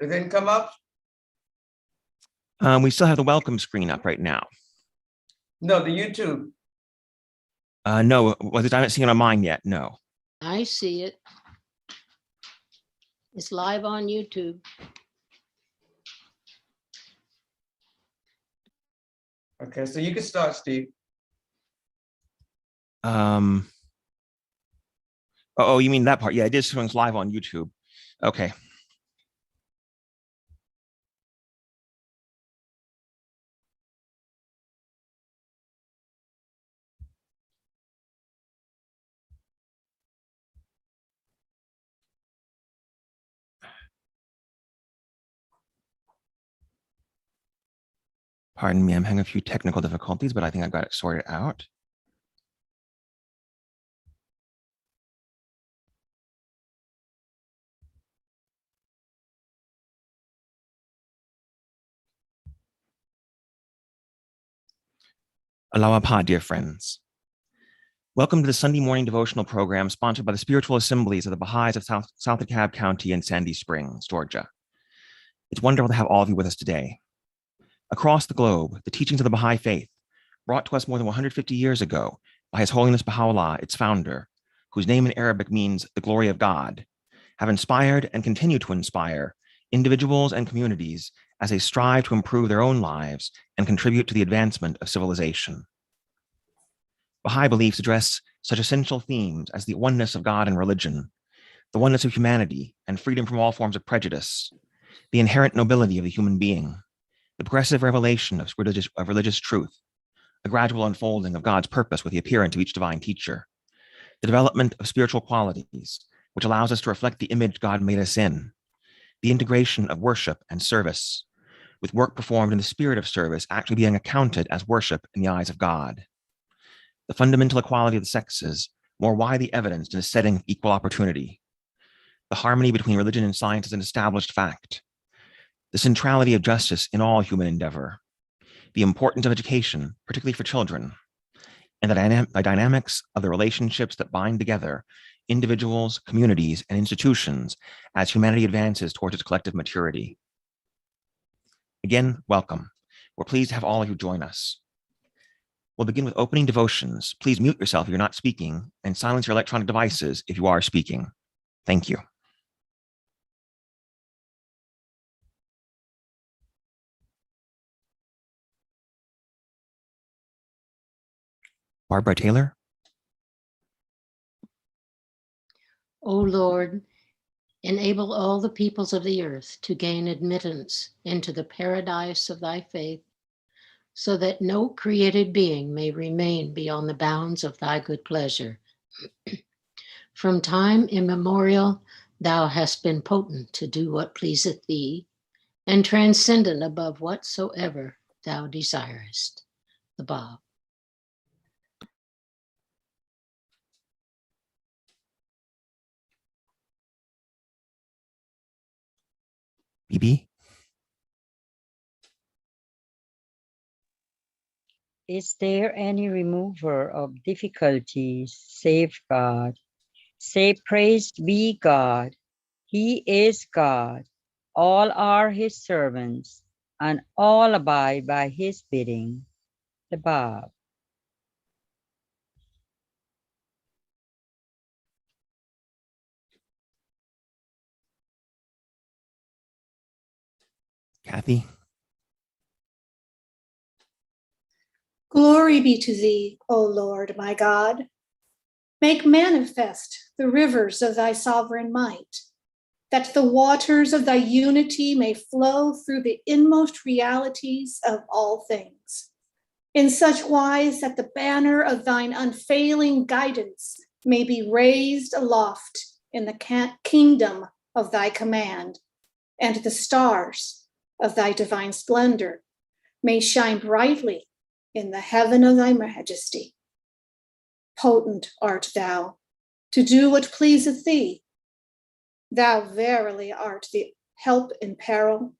It didn't come up? We still have the welcome screen up right now. No, the YouTube. No, I haven't seen it on mine yet. No. I see it. It's live on YouTube. Okay, so you can start, Steve. Oh, you mean that part? Yeah, it is showing live on YouTube. Okay. Pardon me, I'm having a few technical difficulties, but I think I've got it sorted out. Aloha pa, dear friends. Welcome to the Sunday morning devotional program sponsored by the Spiritual Assemblies of the Baha'is of South DeKalb County and Sandy Springs, Georgia. It's wonderful to have all of you with us today. Across the globe, the teachings of the Baha'i faith, brought to us more than 150 years ago by His Holiness Baha'u'llah, its founder, whose name in Arabic means the glory of God, have inspired and continue to inspire individuals and communities as they strive to improve their own lives and contribute to the advancement of civilization. Baha'i beliefs address such essential themes as the oneness of God and religion, the oneness of humanity and freedom from all forms of prejudice, the inherent nobility of the human being, the progressive revelation of religious truth, a gradual unfolding of God's purpose with the appearance of each divine teacher, the development of spiritual qualities, which allows us to reflect the image God made us in, the integration of worship and service, with work performed in the spirit of service actually being accounted as worship in the eyes of God, the fundamental equality of the sexes, more widely evidenced in a setting of equal opportunity, the harmony between religion and science as an established fact, the centrality of justice in all human endeavor, the importance of education, particularly for children, and the dynamics of the relationships that bind together individuals, communities, and institutions as humanity advances towards its collective maturity. Again, welcome. We're pleased to have all of you join us. We'll begin with opening devotions. Please mute yourself if you're not speaking and silence your electronic devices if you are speaking. Thank you. Barbara Taylor. O Lord, enable all the peoples of the earth to gain admittance into the paradise of thy faith, so that no created being may remain beyond the bounds of thy good pleasure. From time immemorial, thou hast been potent to do what pleaseth thee, and transcendent above whatsoever thou desirest. The Bab. BB. Is there any remover of difficulties save God? Say, praised be God. He is God. All are his servants, and all abide by his bidding. The Bab. Kathy. Glory be to thee, O Lord, my God. Make manifest the rivers of thy sovereign might, that the waters of thy unity may flow through the inmost realities of all things, in such wise that the banner of thine unfailing guidance may be raised aloft in the kingdom of thy command, and the stars of thy divine splendor may shine brightly in the heaven of thy majesty. Potent art thou to do what pleaseth thee. Thou verily art the help in peril,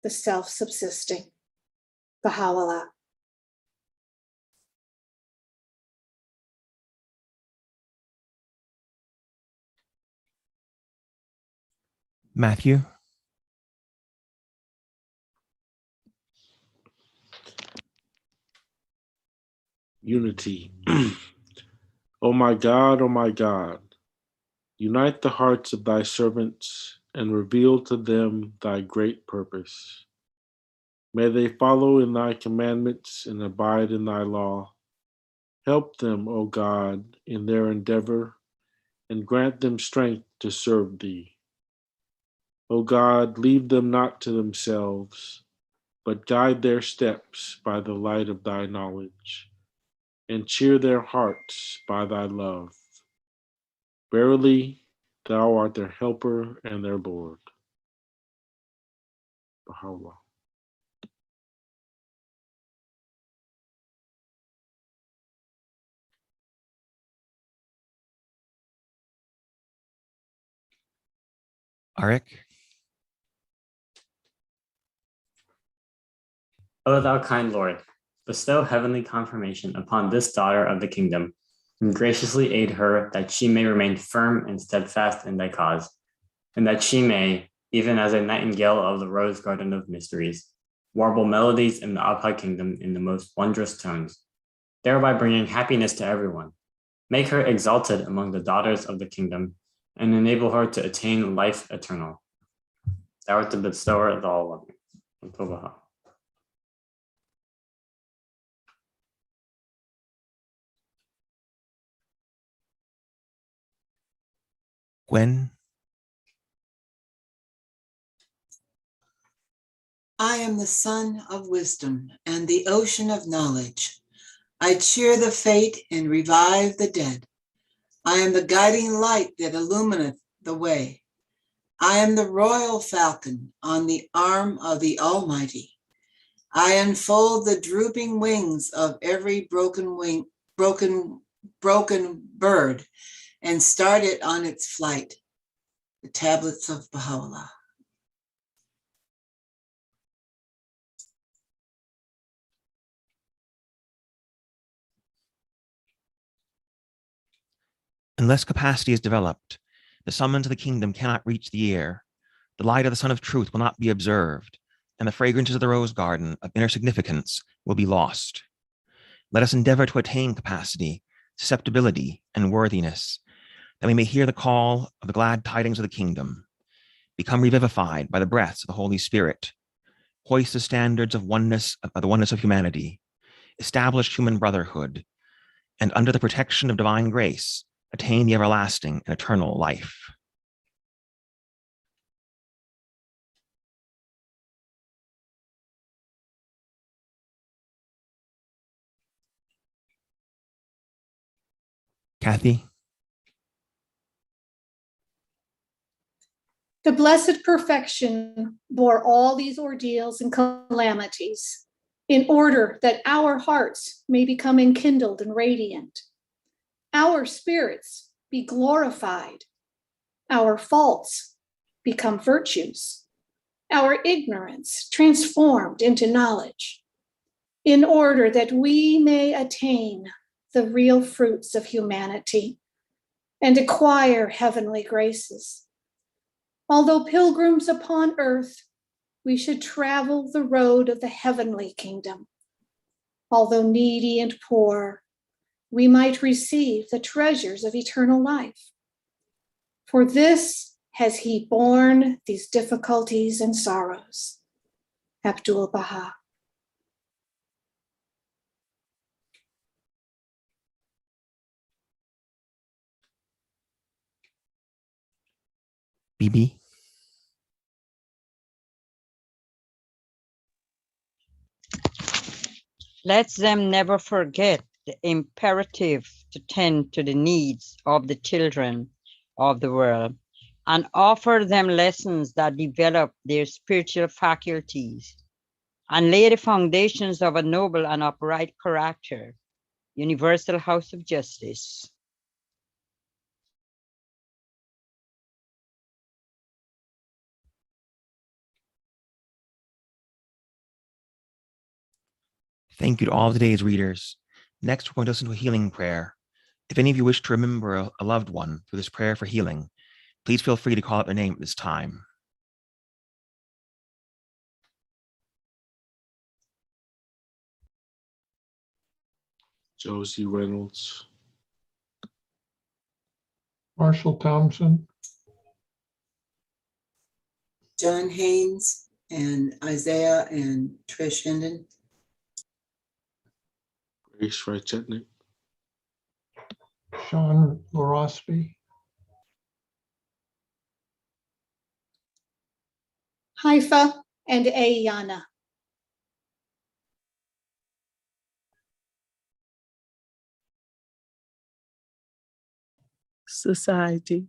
the self-subsisting. Baha'u'llah. Matthew. unity. O my God, unite the hearts of thy servants and reveal to them thy great purpose. May they follow in thy commandments and abide in thy law. Help them, O God, in their endeavor, and grant them strength to serve thee. O God, leave them not to themselves, but guide their steps by the light of thy knowledge, and cheer their hearts by thy love. Verily, thou art their helper and their Lord. Baha'u'llah. Arik, O thou kind Lord, bestow heavenly confirmation upon this daughter of the kingdom, and graciously aid her that she may remain firm and steadfast in thy cause, and that she may, even as a nightingale of the rose garden of mysteries, warble melodies in the Abha kingdom in the most wondrous tones, thereby bringing happiness to everyone. Make her exalted among the daughters of the kingdom, and enable her to attain life eternal. Thou art the bestower of all loving. Gwen, I am the sun of wisdom and the ocean of knowledge. I cheer the fate and revive the dead. I am the guiding light that illumineth the way. I am the royal falcon on the arm of the Almighty. I unfold the drooping wings of every broken bird and start it on its flight. The tablets of Baha'u'llah. unless capacity is developed, the summons of the kingdom cannot reach the ear. The light of the sun of truth will not be observed, and the fragrances of the rose garden of inner significance will be lost. Let us endeavor to attain capacity, susceptibility, and worthiness, that we may hear the call of the glad tidings of the kingdom, become revivified by the breaths of the Holy Spirit, hoist the standards of oneness, of the oneness of humanity, establish human brotherhood, and under the protection of divine grace, attain the everlasting and eternal life. Kathy? The Blessed Perfection bore all these ordeals and calamities in order that our hearts may become enkindled and radiant, our spirits be glorified, our faults become virtues, our ignorance transformed into knowledge, in order that we may attain the real fruits of humanity and acquire heavenly graces. Although pilgrims upon earth, we should travel the road of the heavenly kingdom. Although needy and poor, we might receive the treasures of eternal life. For this has he borne these difficulties and sorrows. Abdul Baha. Bibi? Let them never forget the imperative to tend to the needs of the children of the world and offer them lessons that develop their spiritual faculties and lay the foundations of a noble and upright character. Universal House of Justice. Thank you to all of today's readers. Next, we're going to listen to a healing prayer. If any of you wish to remember a loved one through this prayer for healing, please feel free to call out their name at this time. Josie Reynolds, Marshall Thompson, John Haynes and Isaiah and Trish Hendon, Grace Rychetnik, Sean Lorospi, Haifa and Ayana. Society.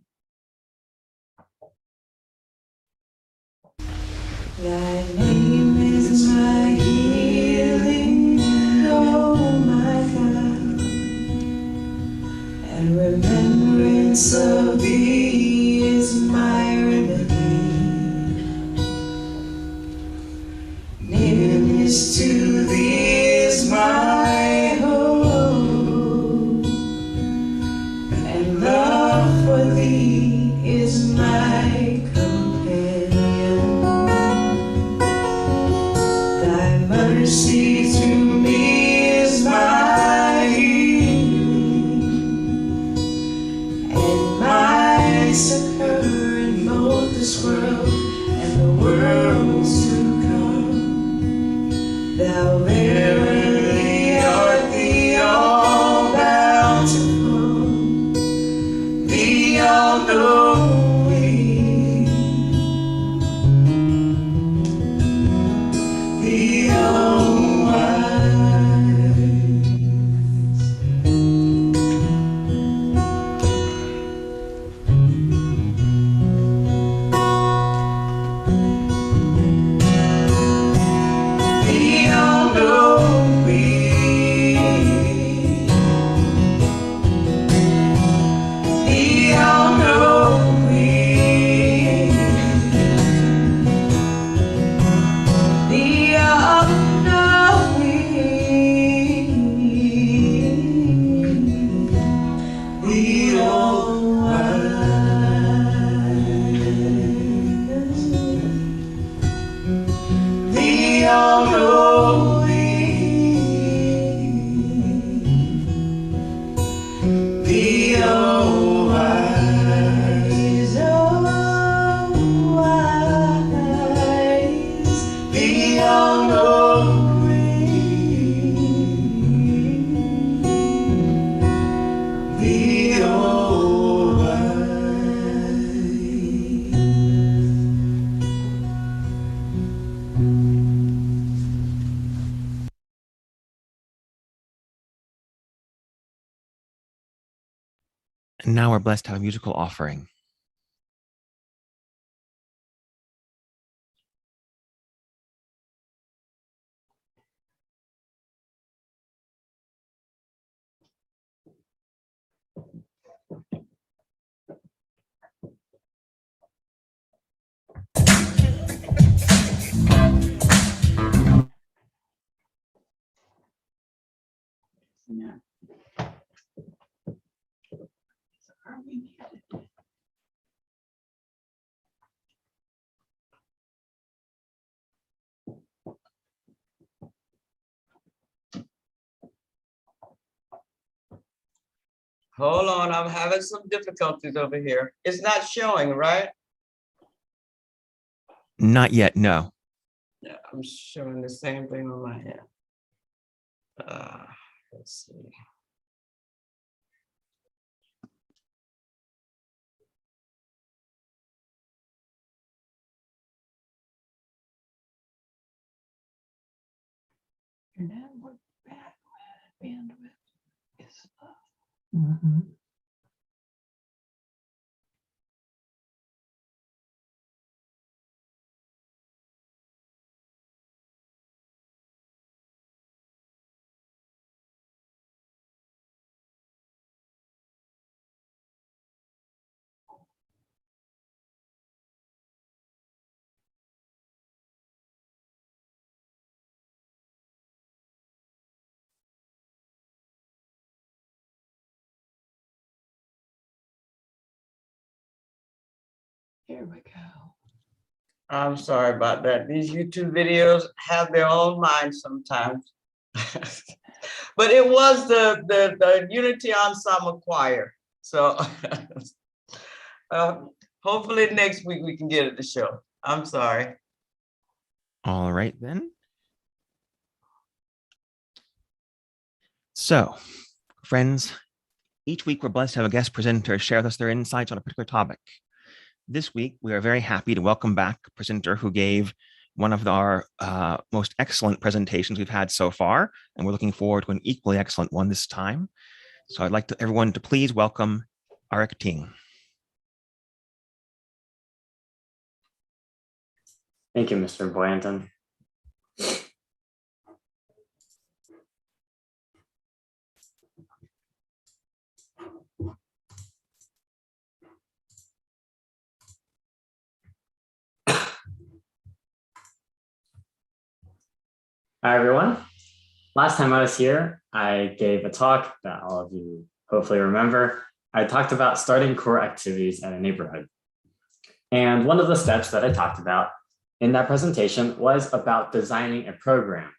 Thy name is my healing, oh my God, and remembrance of thee is my remedy. Nearness to thee is my hope, and love for thee is my companion. Thy mercy to me is my healing, and my succor in both this world and the worlds to come. Thou verily art the all bountiful, the all knowing, the all wise. The all knowing, the all knowing, the all knowing, the all wise, the all knowing, the all wise, the all knowing, the all And now we're blessed to have a musical offering. Hold on, I'm having some difficulties over here. It's not showing, right? Not yet, no. Yeah, I'm showing the same thing on my end. Let's see. Your network bandwidth is up. Mhm. Here we go. I'm sorry about that. These YouTube videos have their own minds sometimes. But it was the Unity Ensemble Choir. So hopefully next week we can get it to show. I'm sorry. All right, then. So, friends, each week we're blessed to have a guest presenter share with us their insights on a particular topic. This week, we are very happy to welcome back a presenter who gave one of our most excellent presentations we've had so far, and we're looking forward to an equally excellent one this time. So I'd like everyone to please welcome Arik Ting. Thank you, Mr. Boyanton. Hi, everyone. Last time I was here, I gave a talk that all of you hopefully remember. I talked about starting core activities at a neighborhood. And one of the steps that I talked about in that presentation was about designing a program.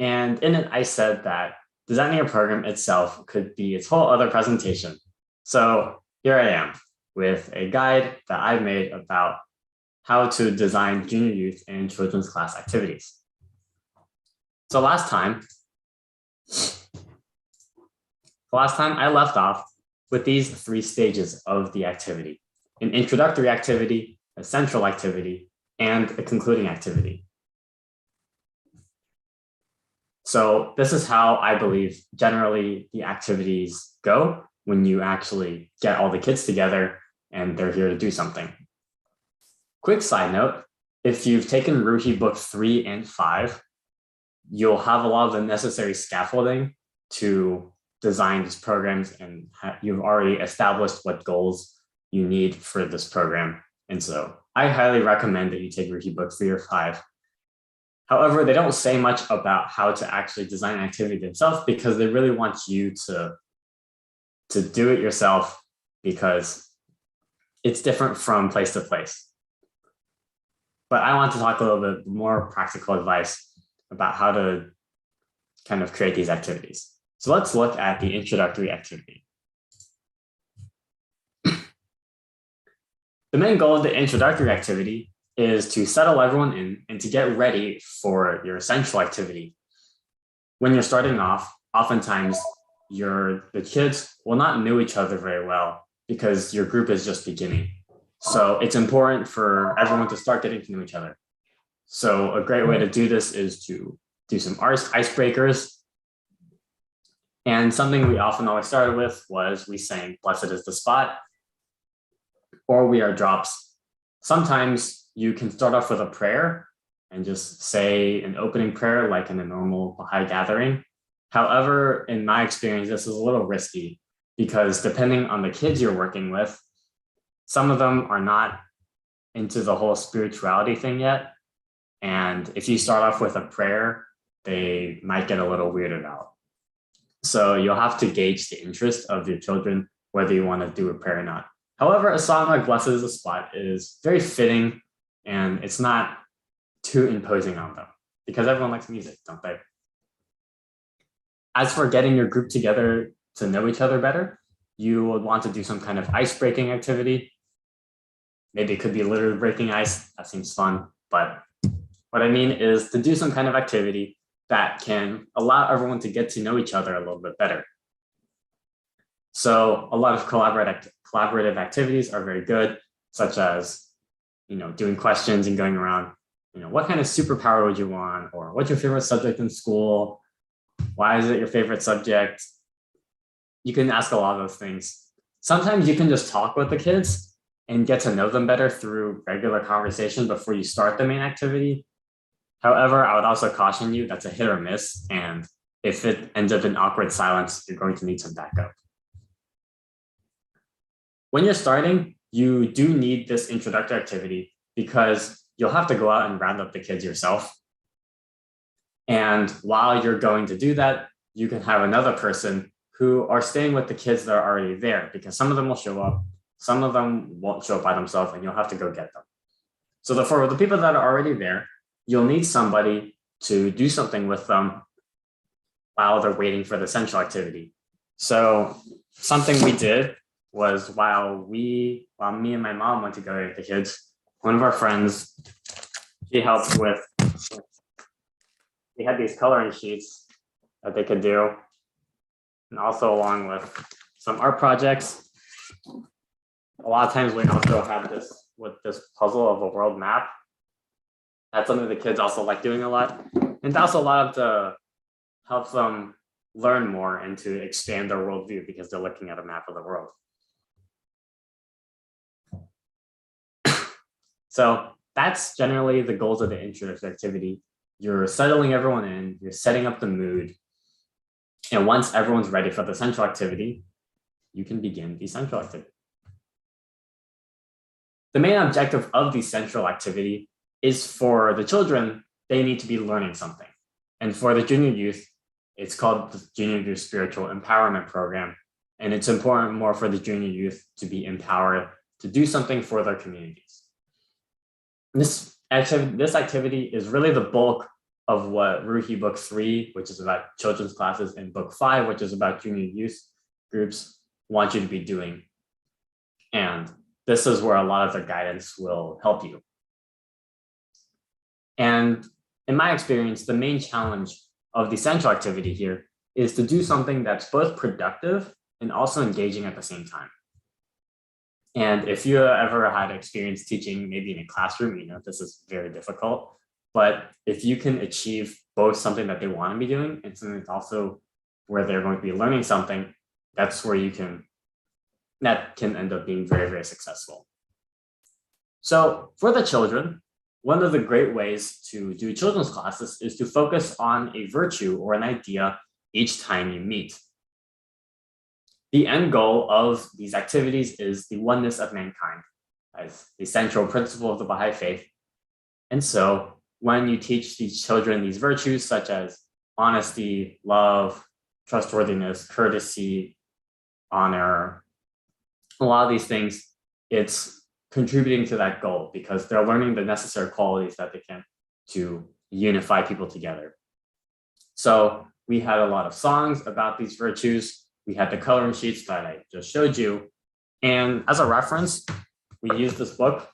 And in it, I said that designing a program itself could be its whole other presentation. So here I am with a guide that I made about how to design junior youth and children's class activities. So last time I left off with these 3 stages of the activity: an introductory activity, a central activity, and a concluding activity. So this is how I believe generally the activities go when you actually get all the kids together and they're here to do something. Quick side note, if you've taken Ruhi book 3 and 5, you'll have a lot of the necessary scaffolding to design these programs, and you've already established what goals you need for this program. And so I highly recommend that you take Ruhi book 3 or 5. However, they don't say much about how to actually design an activity themselves because they really want you to do it yourself, because it's different from place to place. But I want to talk a little bit more practical advice about how to kind of create these activities. So let's look at the introductory activity. The main goal of the introductory activity is to settle everyone in and to get ready for your central activity. When you're starting off, oftentimes the kids will not know each other very well because your group is just beginning. So it's important for everyone to start getting to know each other. So a great way to do this is to do some icebreakers. And something we often always started with was we sang "Blessed is the Spot," or "We Are Drops." Sometimes you can start off with a prayer and just say an opening prayer like in a normal Baha'i gathering. However, in my experience, this is a little risky because depending on the kids you're working with, some of them are not into the whole spirituality thing yet. And if you start off with a prayer, they might get a little weirded out. So you'll have to gauge the interest of your children, whether you want to do a prayer or not. However, a song like "Blessed is the Spot" is very fitting, and it's not too imposing on them because everyone likes music, don't they? As for getting your group together to know each other better, you would want to do some kind of ice-breaking activity. Maybe it could be literally breaking ice. That seems fun. But what I mean is to do some kind of activity that can allow everyone to get to know each other a little bit better. So a lot of collaborative activities are very good, such as, doing questions and going around, what kind of superpower would you want? Or what's your favorite subject in school? Why is it your favorite subject? You can ask a lot of those things. Sometimes you can just talk with the kids and get to know them better through regular conversation before you start the main activity. However, I would also caution you that's a hit or miss. And if it ends up in awkward silence, you're going to need some backup. When you're starting, you do need this introductory activity because you'll have to go out and round up the kids yourself. And while you're going to do that, you can have another person who are staying with the kids that are already there, because some of them will show up, some of them won't show up by themselves, and you'll have to go get them. So for the people that are already there, you'll need somebody to do something with them while they're waiting for the central activity. So something we did was while me and my mom went to go get the kids, one of our friends, she helped with, we had these coloring sheets that they could do, and also along with some art projects. A lot of times we also have this puzzle of a world map. That's something the kids also like doing a lot. And also a lot of the helps them learn more and to expand their worldview because they're looking at a map of the world. So that's generally the goals of the introductory activity. You're settling everyone in, you're setting up the mood. And once everyone's ready for the central activity, you can begin the central activity. The main objective of the central activity is for the children, they need to be learning something. And for the junior youth, it's called the Junior Youth Spiritual Empowerment Program. And it's important more for the junior youth to be empowered to do something for their communities. This activity is really the bulk of what Ruhi Book 3, which is about children's classes, and Book 5, which is about junior youth groups, want you to be doing. And this is where a lot of the guidance will help you. And in my experience, the main challenge of the central activity here is to do something that's both productive and also engaging at the same time. And if you ever had experience teaching maybe in a classroom, you know this is very difficult. But if you can achieve both something that they want to be doing and something that's also where they're going to be learning something, that's where that can end up being very, very successful. So for the children, one of the great ways to do children's classes is to focus on a virtue or an idea each time you meet. The end goal of these activities is the oneness of mankind as the central principle of the Baha'i faith. And so when you teach these children these virtues such as honesty, love, trustworthiness, courtesy, honor, a lot of these things, it's contributing to that goal because they're learning the necessary qualities that they can to unify people together. So we had a lot of songs about these virtues. We had the coloring sheets that I just showed you. And as a reference, we use this book.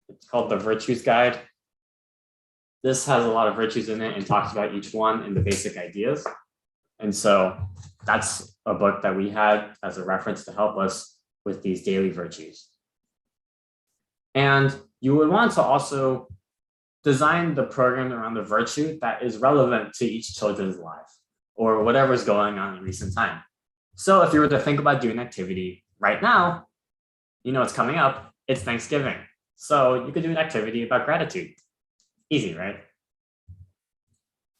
It's called The Virtues Guide. This has a lot of virtues in it and talks about each one and the basic ideas. And so that's a book that we had as a reference to help us with these daily virtues. And you would want to also design the program around the virtue that is relevant to each children's life or whatever's going on in recent time. So if you were to think about doing an activity right now, you know it's coming up, it's Thanksgiving. So you could do an activity about gratitude. Easy, right?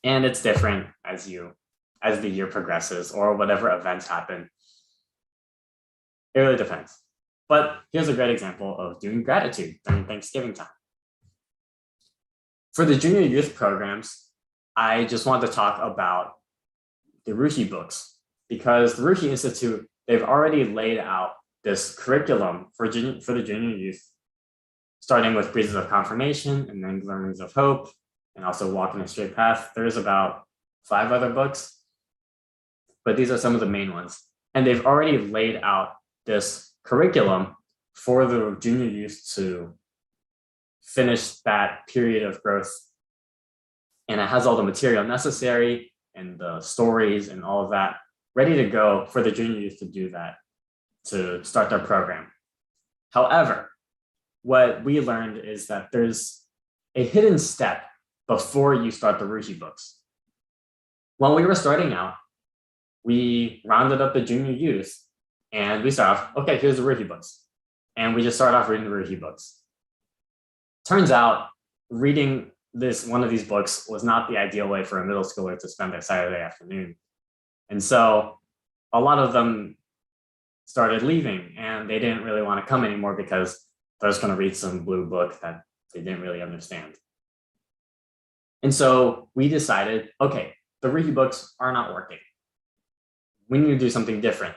And it's different as the year progresses or whatever events happen. It really depends. But here's a great example of doing gratitude during Thanksgiving time. For the junior youth programs, I just want to talk about the Ruhi books because the Ruhi Institute, they've already laid out this curriculum for the junior youth, starting with Breezes of Confirmation and then Glimmerings of Hope and also Walking a Straight Path. There's about 5 other books, but these are some of the main ones. And they've already laid out this curriculum for the junior youth to finish that period of growth. And it has all the material necessary and the stories and all of that ready to go for the junior youth to do that, to start their program. However, what we learned is that there's a hidden step before you start the Ruhi books. When we were starting out, we rounded up the junior youth and we start off, okay, here's the Ruhi books. And we just start off reading the Ruhi books. Turns out reading one of these books was not the ideal way for a middle schooler to spend their Saturday afternoon. And so a lot of them started leaving and they didn't really want to come anymore because they're just going to read some blue book that they didn't really understand. And so we decided, okay, the Ruhi books are not working. We need to do something different.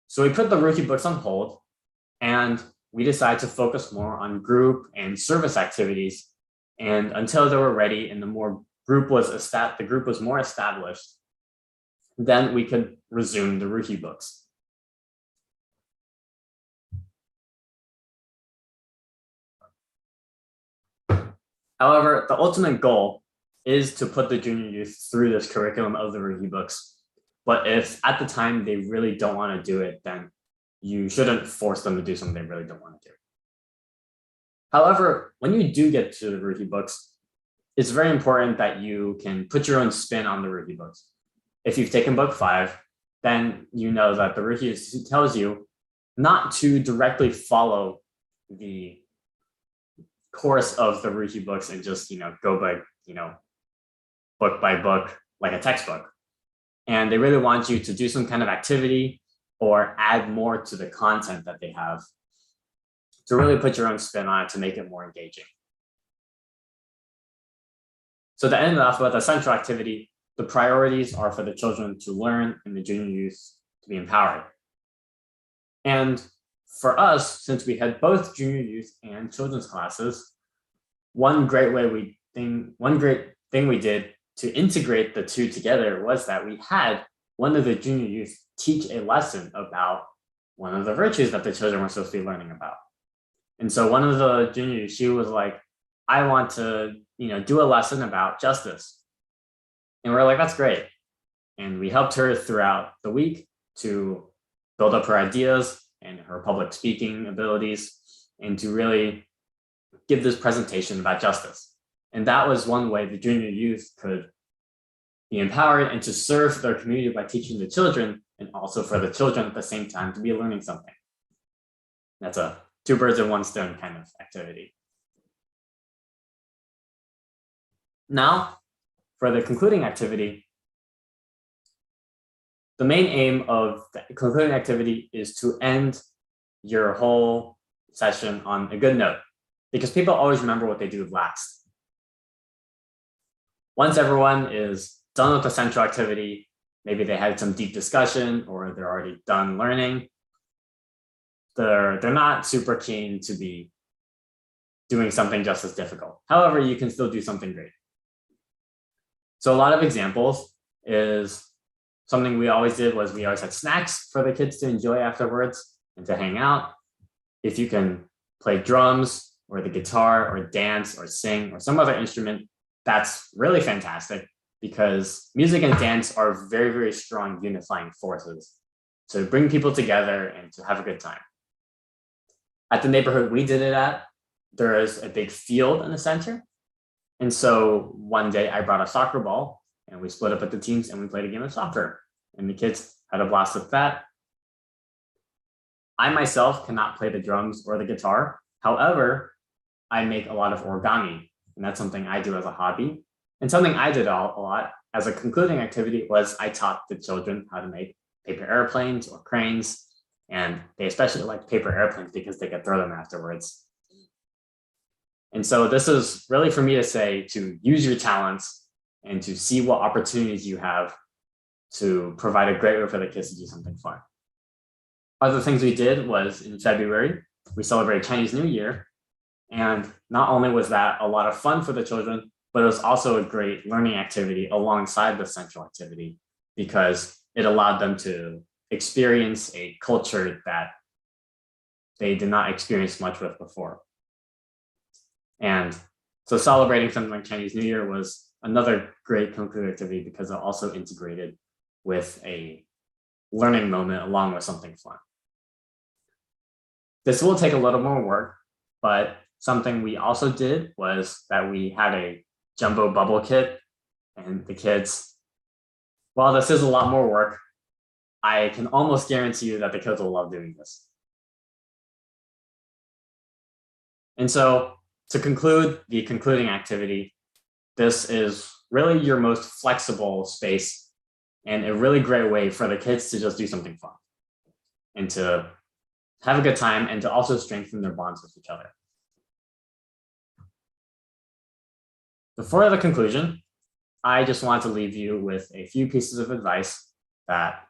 So we put the Ruhi books on hold and we decided to focus more on group and service activities. And until they were ready and the group was more established, then we could resume the Ruhi books. However, the ultimate goal is to put the junior youth through this curriculum of the Ruhi books. But if at the time they really don't want to do it, then you shouldn't force them to do something they really don't want to do. However, when you do get to the Ruhi books, it's very important that you can put your own spin on the Ruhi books. If you've taken book 5, then you know that the Ruhi tells you not to directly follow the course of the Ruhi books and just, go by, book by book, like a textbook. And they really want you to do some kind of activity or add more to the content that they have to really put your own spin on it to make it more engaging. So to end off with a central activity, the priorities are for the children to learn and the junior youth to be empowered. And for us, since we had both junior youth and children's classes, one great thing we did to integrate the two together was that we had one of the junior youth teach a lesson about one of the virtues that the children were supposed to be learning about. And so one of the junior youth, she was like, I want to, do a lesson about justice. And we're like, that's great. And we helped her throughout the week to build up her ideas and her public speaking abilities and to really give this presentation about justice. And that was one way the junior youth could be empowered and to serve their community by teaching the children, and also for the children at the same time to be learning something. That's a 2 birds in 1 stone kind of activity. Now, for the concluding activity, the main aim of the concluding activity is to end your whole session on a good note, because people always remember what they do last. Once everyone is done with the central activity, maybe they had some deep discussion or they're already done learning, they're not super keen to be doing something just as difficult. However, you can still do something great. So a lot of examples is something we always did was we always had snacks for the kids to enjoy afterwards and to hang out. If you can play drums or the guitar or dance or sing or some other instrument, that's really fantastic because music and dance are very, very strong unifying forces to bring people together and to have a good time. At the neighborhood we did it at, there is a big field in the center. And so one day I brought a soccer ball and we split up into teams and we played a game of soccer. And the kids had a blast with that. I myself cannot play the drums or the guitar. However, I make a lot of origami, and that's something I do as a hobby. And something I did a lot as a concluding activity was I taught the children how to make paper airplanes or cranes. And they especially like paper airplanes because they could throw them afterwards. And so this is really for me to say to use your talents and to see what opportunities you have to provide a great way for the kids to do something fun. Other things we did was in February, we celebrated Chinese New Year. And not only was that a lot of fun for the children, but it was also a great learning activity alongside the central activity because it allowed them to experience a culture that they did not experience much with before. And so celebrating something like Chinese New Year was another great concluding activity because it also integrated with a learning moment along with something fun. This will take a little more work, but something we also did was that we had a jumbo bubble kit, and the kids, while this is a lot more work, I can almost guarantee you that the kids will love doing this. And so to conclude the concluding activity, this is really your most flexible space and a really great way for the kids to just do something fun and to have a good time and to also strengthen their bonds with each other. Before the conclusion, I just want to leave you with a few pieces of advice that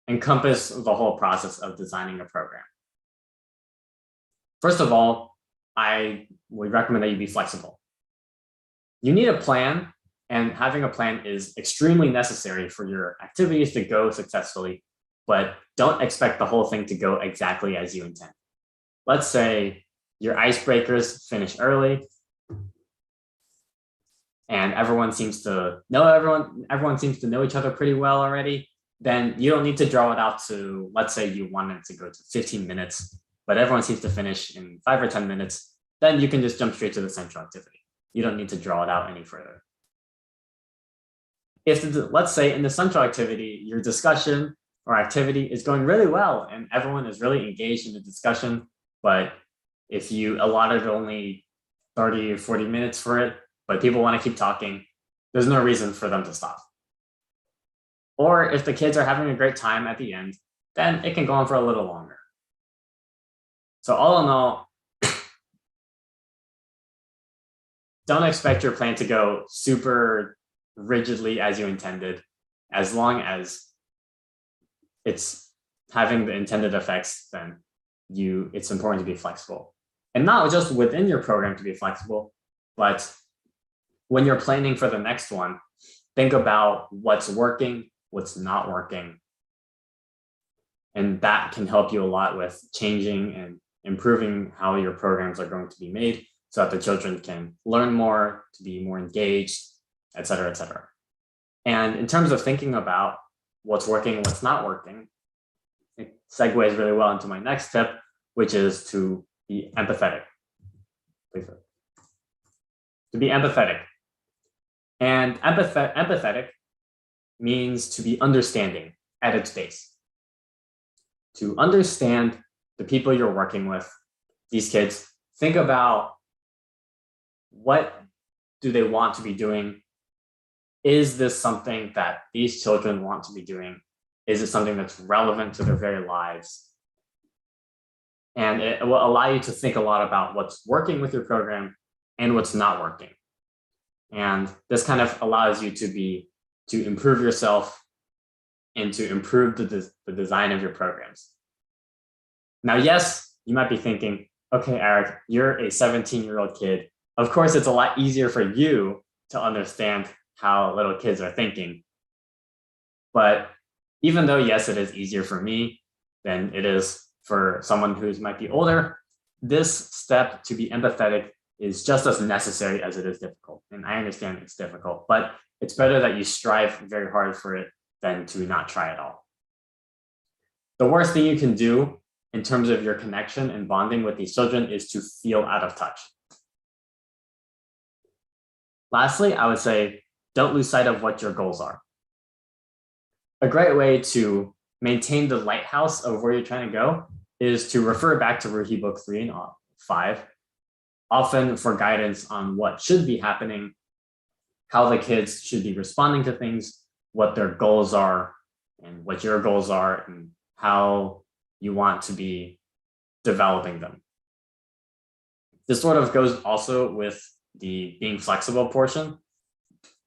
encompass the whole process of designing a program. First of all, I would recommend that you be flexible. You need a plan, And having a plan is extremely necessary for your activities to go successfully, but don't expect the whole thing to go exactly as you intend. Let's say your icebreakers finish early and everyone seems to know each other pretty well already. Then you don't need to draw it out to, let's say you wanted to go to 15 minutes, but everyone seems to finish in 5 or 10 minutes. Then you can just jump straight to the central activity. You don't need to draw it out any further. If, let's say in the central activity, your discussion or activity is going really well and everyone is really engaged in the discussion, but if you allotted only 30 or 40 minutes for it, but people want to keep talking, there's no reason for them to stop. Or if the kids are having a great time at the end, then it can go on for a little longer. So all in all, don't expect your plan to go super rigidly as you intended, as long as it's having the intended effects, then it's important to be flexible. And not just within your program to be flexible, but when you're planning for the next one, think about what's working, what's not working. And that can help you a lot with changing and improving how your programs are going to be made so that the children can learn more, to be more engaged, et cetera, et cetera. And in terms of thinking about what's working and what's not working, it segues really well into my next tip, which is to be empathetic. To be empathetic. And empathetic means to be understanding at its base. To understand the people you're working with, these kids, think about what do they want to be doing? Is this something that these children want to be doing? Is it something that's relevant to their very lives? And it will allow you to think a lot about what's working with your program and what's not working. And this kind of allows you to improve yourself and to improve the design of your programs. Now, yes, you might be thinking, okay, Eric, you're a 17-year-old kid. Of course, it's a lot easier for you to understand how little kids are thinking. But even though, yes, it is easier for me than it is for someone who might be older, this step to be empathetic is just as necessary as it is difficult. And I understand it's difficult, but it's better that you strive very hard for it than to not try at all. The worst thing you can do in terms of your connection and bonding with these children is to feel out of touch. Lastly, I would say, don't lose sight of what your goals are. A great way to maintain the lighthouse of where you're trying to go is to refer back to Ruhi Book 3 and 5, often for guidance on what should be happening, how the kids should be responding to things, what their goals are, and what your goals are, and how you want to be developing them. This sort of goes also with the being flexible portion,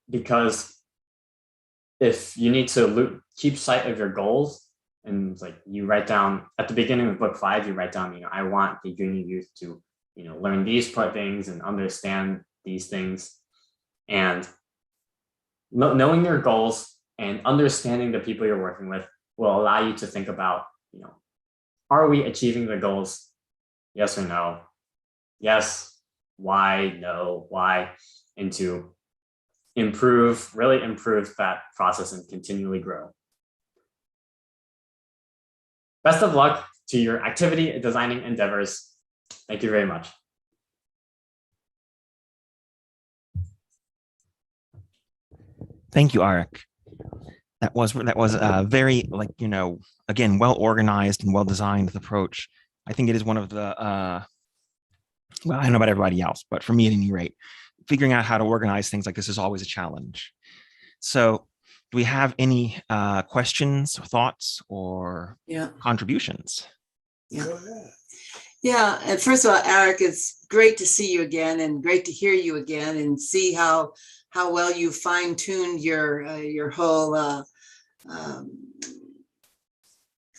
because if you need to keep sight of your goals, and it's like you write down at the beginning of book 5, you write down, I want the junior youth to, learn these things and understand these things. And knowing your goals and understanding the people you're working with will allow you to think about, are we achieving the goals? Yes or no? Yes. Why? No. Why? And to really improve that process and continually grow. Best of luck to your activity designing endeavors. Thank you very much. Thank you, Arik. That was a very, again, well organized and well designed approach. I think it is one of the well, I don't know about everybody else, but for me at any rate, figuring out how to organize things like this is always a challenge. So do we have any questions, thoughts, or contributions? Yeah, and first of all, Eric, it's great to see you again and great to hear you again and see how well you fine-tuned your whole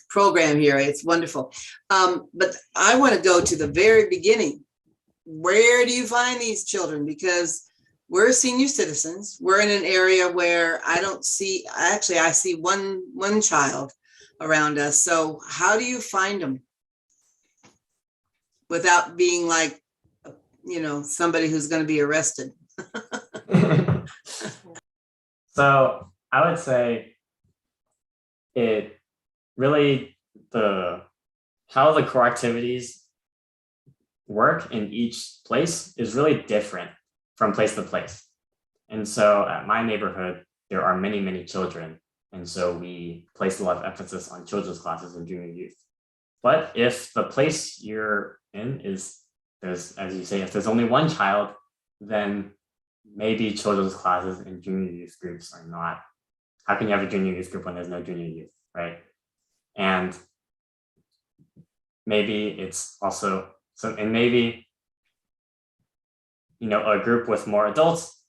program here. It's wonderful. But I want to go to the very beginning. Where do you find these children? Because we're senior citizens. We're in an area where I don't see, actually, I see one child around us. So how do you find them without being like, you know, somebody who's going to be arrested? So I would say it really, how the core activities work in each place is really different from place to place. And so at my neighborhood, there are many, many children. And so we place a lot of emphasis on children's classes and junior youth. But if the place you're in there's, as you say, if there's only one child, then maybe children's classes and junior youth groups are not. How can you have a junior youth group when there's no junior youth, right? And maybe it's also, and maybe, you know, a group with more adults,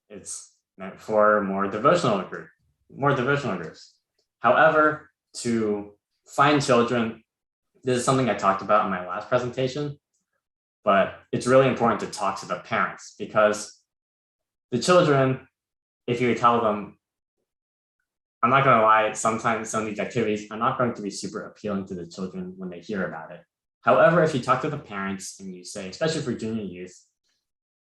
it's meant for more devotional groups. However, to find children, this is something I talked about in my last presentation, but it's really important to talk to the parents, because the children, if you tell them, I'm not going to lie, sometimes some of these activities are not going to be super appealing to the children when they hear about it. However, if you talk to the parents and you say, especially for junior youth,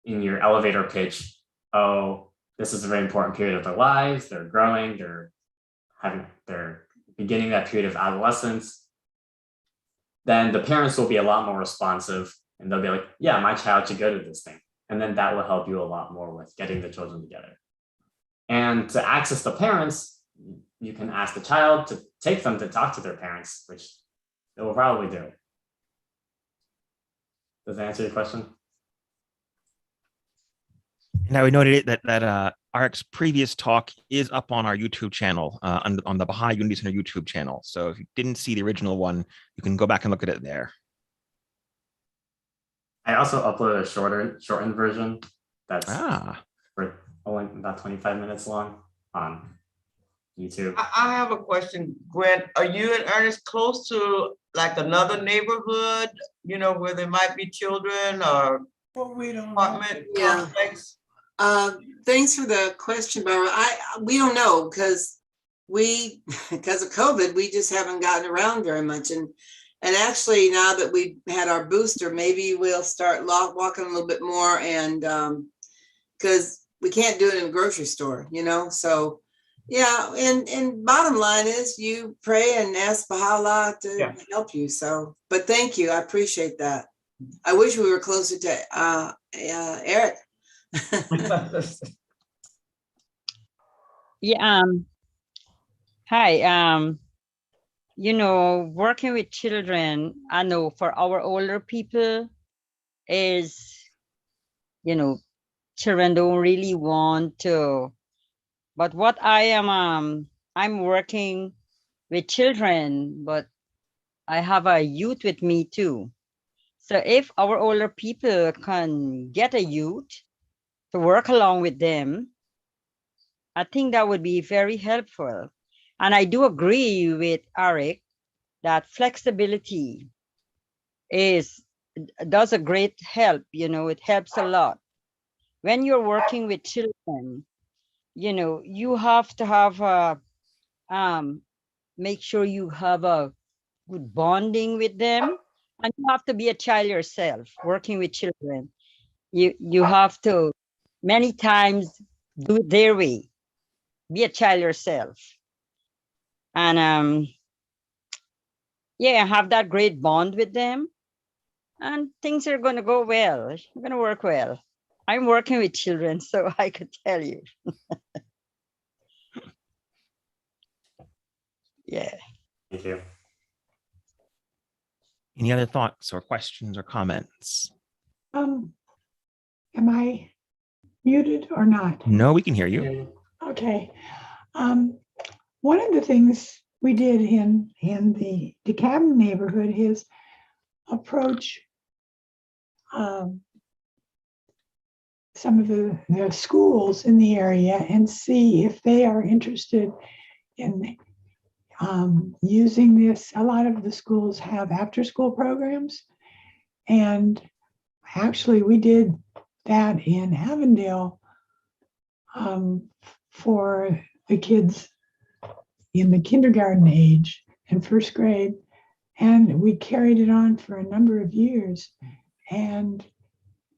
in your elevator pitch, oh, this is a very important period of their lives, they're growing, they're beginning that period of adolescence, then the parents will be a lot more responsive and they'll be like, yeah, my child should go to this thing. And then that will help you a lot more with getting the children together. And to access the parents, you can ask the child to take them to talk to their parents, which they will probably do. Does that answer your question? Now we noted that Arik's previous talk is up on our YouTube channel, on the Baha'i Unity Center YouTube channel. So if you didn't see the original one, you can go back and look at it there. I also uploaded a shortened version that's for only about 25 minutes long on YouTube. I have a question, Gwen. Are you and Ernest close to like another neighborhood, you know, where there might be children or we don't apartment Yeah. complex? Thanks for the question, Barbara. We don't know because of COVID, we just haven't gotten around very much. And actually, now that we had our booster, maybe we'll start walking a little bit more, and because we can't do it in a grocery store, you know. So yeah, and bottom line is you pray and ask Baha'u'llah to help you. So, but thank you, I appreciate that. I wish we were closer to Eric. Yeah. Hi. You know, working with children, I know for our older people is, you know, children don't really want to. But what I am, I'm working with children, but I have a youth with me too. So if our older people can get a youth to work along with them, I think that would be very helpful. And I do agree with Arik that flexibility does a great help, you know, it helps a lot. When you're working with children, you know, you have to have make sure you have a good bonding with them, and you have to be a child yourself. Working with children, you have to many times do it their way, be a child yourself, and yeah, have that great bond with them, and things are going to go well. It's going to work well. I'm working with children, so I could tell you. Yeah. Thank you. Any other thoughts or questions or comments? Am I muted or not? No, we can hear you. Okay. One of the things we did in the DeKalb neighborhood is approach some of the schools in the area and see if they are interested in using this. A lot of the schools have after-school programs, and actually we did that in Avondale for the kids in the kindergarten age and first grade. And we carried it on for a number of years. And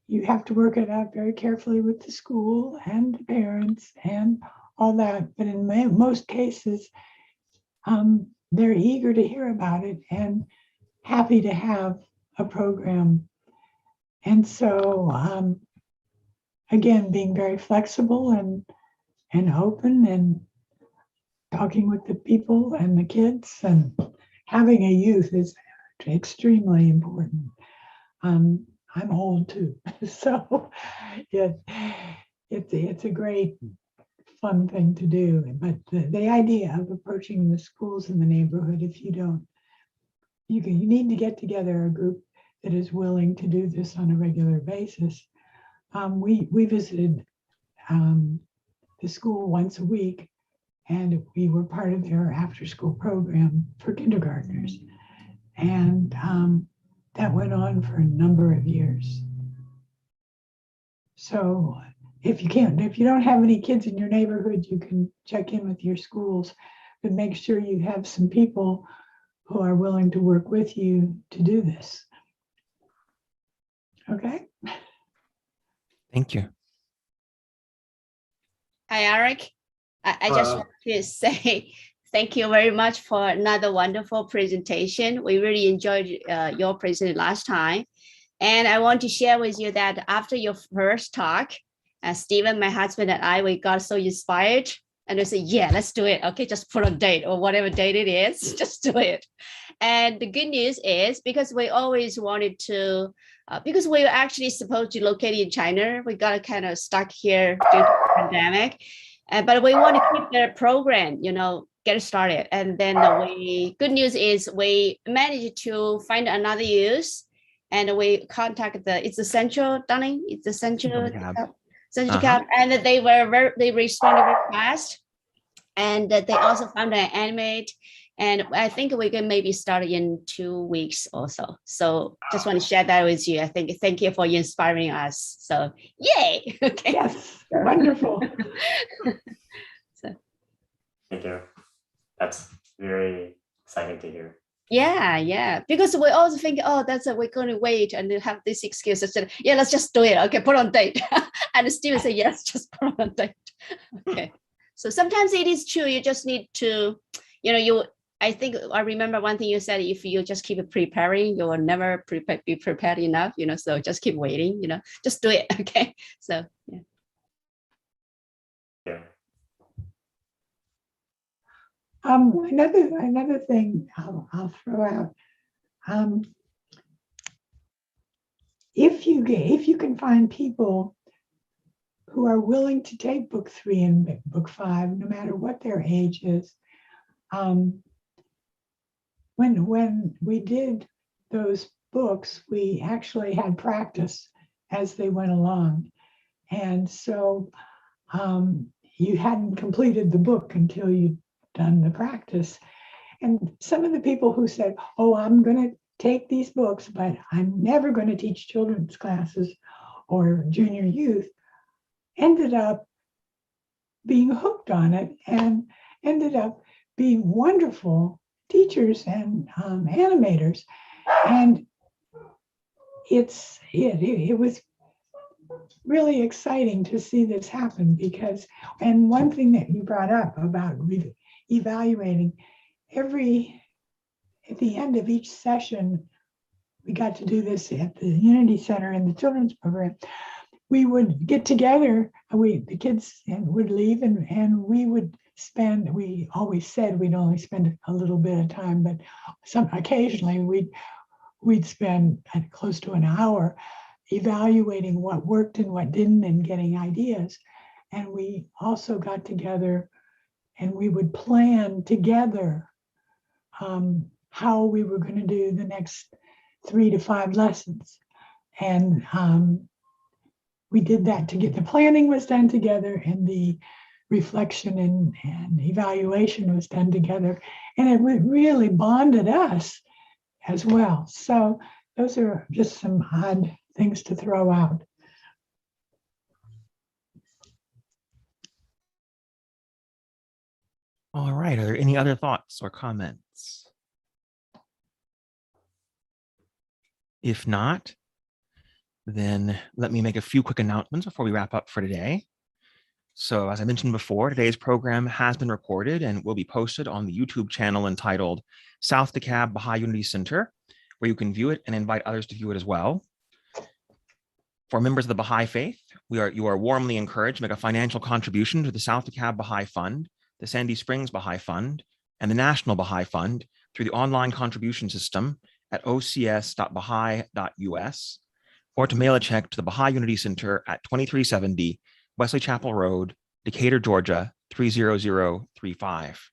you have to work it out very carefully with the school and the parents and all that. But in most cases, they're eager to hear about it and happy to have a program. And so, again, being very flexible and open and talking with the people and the kids and having a youth is extremely important. I'm old too, so it's a great fun thing to do. But the idea of approaching the schools in the neighborhood, if you don't, you need to get together a group that is willing to do this on a regular basis. We visited the school once a week, and we were part of their after-school program for kindergartners. And that went on for a number of years. So if you don't have any kids in your neighborhood, you can check in with your schools, but make sure you have some people who are willing to work with you to do this. Okay? Thank you. Hi, Eric. I just want to say thank you very much for another wonderful presentation. We really enjoyed your presentation last time. And I want to share with you that after your first talk, Stephen, my husband, and I, we got so inspired. And we said, yeah, let's do it. Okay, just put a date or whatever date it is, just do it. And the good news is because we always wanted to, because we were actually supposed to locate in China, we got kind of stuck here due to the pandemic. But we want to keep the program, get it started. And then good news is we managed to find another use, and we contact it's the central, darling, it's the central cab, and they responded very fast. And they also found an animate, and I think we can maybe start in 2 weeks or so. So just want to share that with you. Thank you for inspiring us. So yay. Okay. Yes, wonderful. Thank you. That's very exciting to hear. Yeah. Because we also think, we're going to wait and have this excuse. I said, yeah, let's just do it. Okay, put on date. And Steven said, yes, just put on date. Okay. So sometimes it is true. You just need to, I remember one thing you said, if you just keep preparing, you will never be prepared enough, so just keep waiting, just do it. Okay. So, yeah. Yeah. Another thing I'll throw out. If you can find people who are willing to take book 3 and book 5, no matter what their age is, when we did those books, we actually had practice as they went along, and so you hadn't completed the book until you'd done the practice. And some of the people who said, oh, I'm going to take these books, but I'm never going to teach children's classes or junior youth, ended up being hooked on it and ended up being wonderful teachers and animators. And it was really exciting to see this happen because, and one thing that you brought up about evaluating, at the end of each session, we got to do this at the Unity Center in the children's program. We would get together, the kids would leave, and we always said we'd only spend a little bit of time, but occasionally we'd spend close to an hour evaluating what worked and what didn't and getting ideas. And we also got together and we would plan together how we were going to do the next 3 to 5 lessons. And we did that to get the planning was done together, and the reflection and evaluation was done together. And it really bonded us as well. So those are just some odd things to throw out. All right, are there any other thoughts or comments? If not, then let me make a few quick announcements before we wrap up for today. So as I mentioned before, today's program has been recorded and will be posted on the YouTube channel entitled South DeKalb Baha'i Unity Center, where you can view it and invite others to view it as well. For members of the Baha'i faith, you are warmly encouraged to make a financial contribution to the South DeKalb Baha'i Fund, the Sandy Springs Baha'i Fund, and the National Baha'i Fund through the online contribution system at ocs.baha'i.us, or to mail a check to the Baha'i Unity Center at 2370 Wesley Chapel Road, Decatur, Georgia, 30035.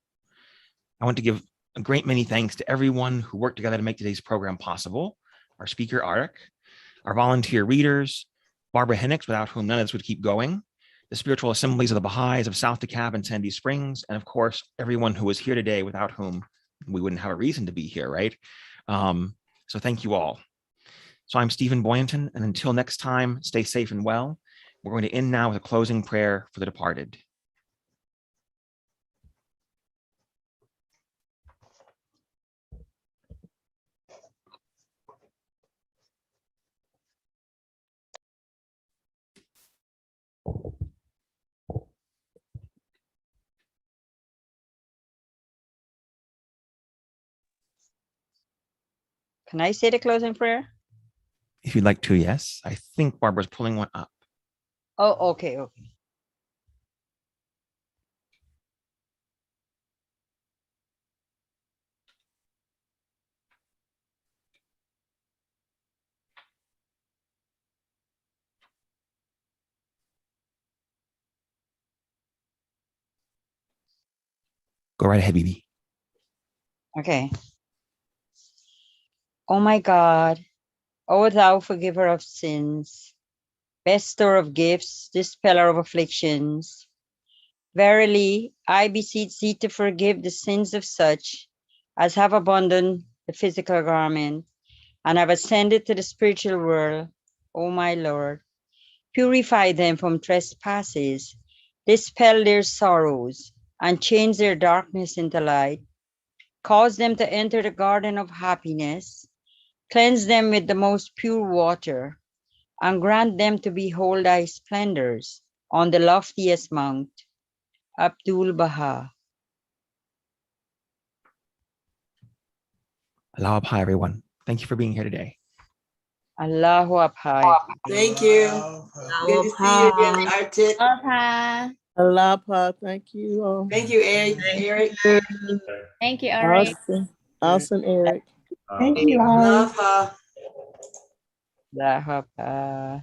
I want to give a great many thanks to everyone who worked together to make today's program possible. Our speaker, Arik, our volunteer readers, Barbara Hennix, without whom none of this would keep going, the spiritual assemblies of the Baha'is of South DeKalb and Sandy Springs, and of course, everyone who is here today without whom we wouldn't have a reason to be here, right? So thank you all. So I'm Stephen Boynton, and until next time, stay safe and well. We're going to end now with a closing prayer for the departed. Can I say the closing prayer? If you'd like to, yes. I think Barbara's pulling one up. Oh, okay, okay. Go right ahead, Bibi. Okay. Oh my God, O thou forgiver of sins, bestower of gifts, dispeller of afflictions, verily, I beseech thee to forgive the sins of such as have abandoned the physical garment and have ascended to the spiritual world, O my Lord. Purify them from trespasses, dispel their sorrows, and change their darkness into light. Cause them to enter the garden of happiness, cleanse them with the most pure water, and grant them to behold thy splendors on the loftiest mount. Abdul Baha. Allah Abhai, everyone. Thank you for being here today. Allahu Akbar. Thank you. Good to see you again, Artik. Aloha. Alapa, thank you all. Thank you, Eric. Eric. Thank you, Ari. Awesome, awesome, Eric. Thank you, Ari. Aloha. Allahu Akbar.